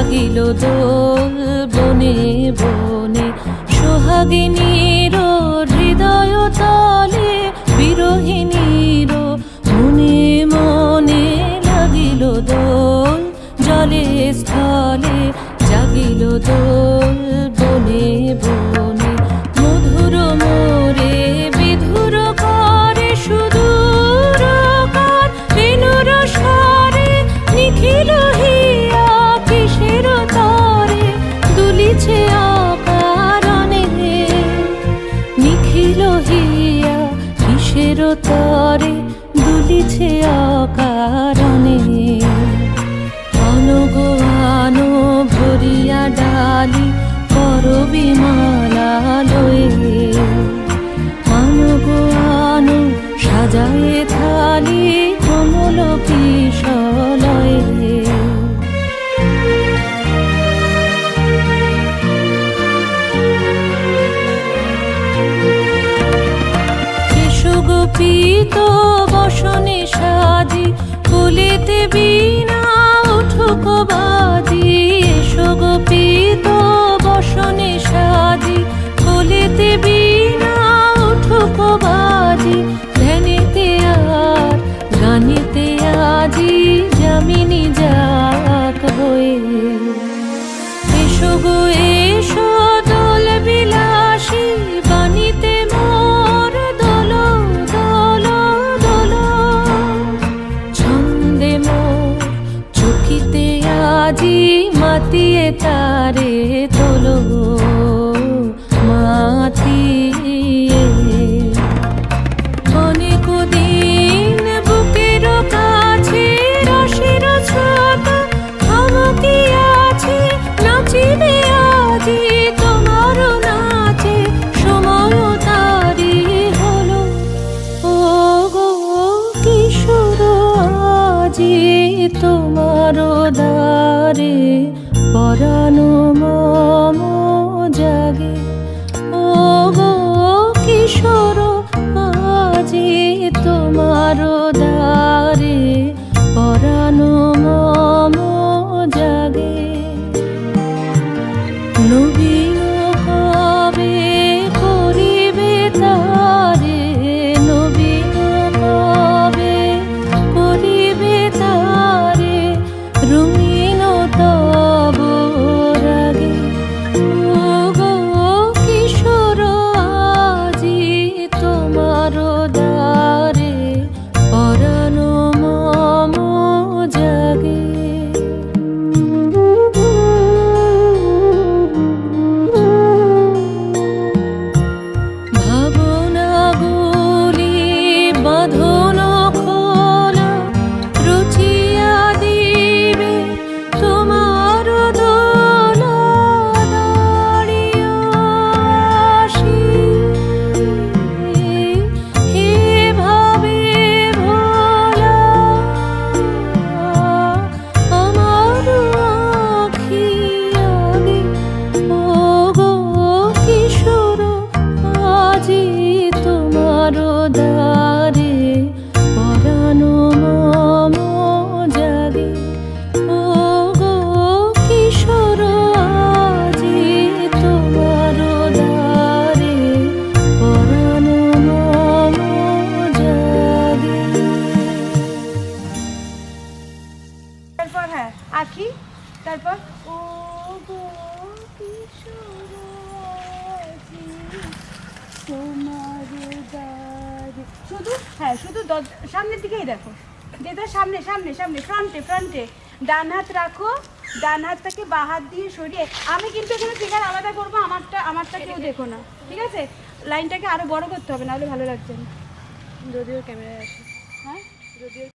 লাগিল দোল বনে বনে, সোহাগিনীর হৃদয় তলে, বিরহিণীর মনে মনে লাগিল দোল, জলে স্থলে জাগিল দোল বনে বনে। মধুর মোরে বিধুর করে সুদূর কার, বেণুর স্বরে নিখিল হিয়া কিসের তরে, দুলিছে অকারণে নিখিল হিয়া কিসের তরে, দুলিছে অকারণে। আনো আনো ভরিয়া ডালি করবি মালা লয়ে, আনো আনো সাজায়ে থালি কমল কিশলয়ে। এসো গোপীত বসনে সাজি, কুলিতে বীণা উঠুক বাজি। এসো গোপীত বসনে সাজি, কুলিতে বীণা উঠুক বাজি। ধ্যানেতে আর গানেতে আজি যামিনী যাক হয়ে। এসো গো এসো দোল বিলাসী, বাণীতে মোর দোল দোল দোল। ছন্দে মোর চকিতে আজি মাতিয়ে তারে তোলো মাতিয়ে। অনেক দিন বুকের কাছে রসের ছোট থমকি আছে, নাচিবে আজি তোমার নাচে সময় তারি হলো। ও গো কিশোর আজি তোমার দ্বারে, পরানো মম জাগে। ও গো কিশোর আজি তোমার দ্বারে, পরানো মম জাগে। নবীন কবে করিবে তারে, নবীন কবে করিবে তারে, রঙিন তব রাগে। ও গো কিশোর আজি তোমার দ্বারে, পরানো মম জাগে। ভাবনাগুলি বাঁধন খোলা, রুচিয়া দিবে তোমার দোলা দাঁড়িয়ে আসি। হে ভাবে ভোলা আমার আখি আগে। ও গো কিশোর আজি তোমার দ্বারে, পরানো মম জাগে। ও গো কিশোর আজি তোমার দ্বারে, পরানো মম জাগে। তারপর হ্যাঁ আঁকি, তারপর ও গো কিশোর আজি তোমার দ্বারে। শুধু হ্যাঁ শুধু সামনের দিকেই দেখো, যেটা সামনে সামনে সামনে ফ্রন্টে ফ্রন্টে। ডান হাত রাখো, ডান হাতটাকে বাঁ হাত দিয়ে সরিয়ে। আমি কিন্তু এখানে ফিগার আলাদা করবো, আমারটা কেউ দেখো না, ঠিক আছে? লাইনটাকে আরো বড় করতে হবে, নাহলে ভালো লাগছে না। যদিও ক্যামেরায় আছে, হ্যাঁ যদিও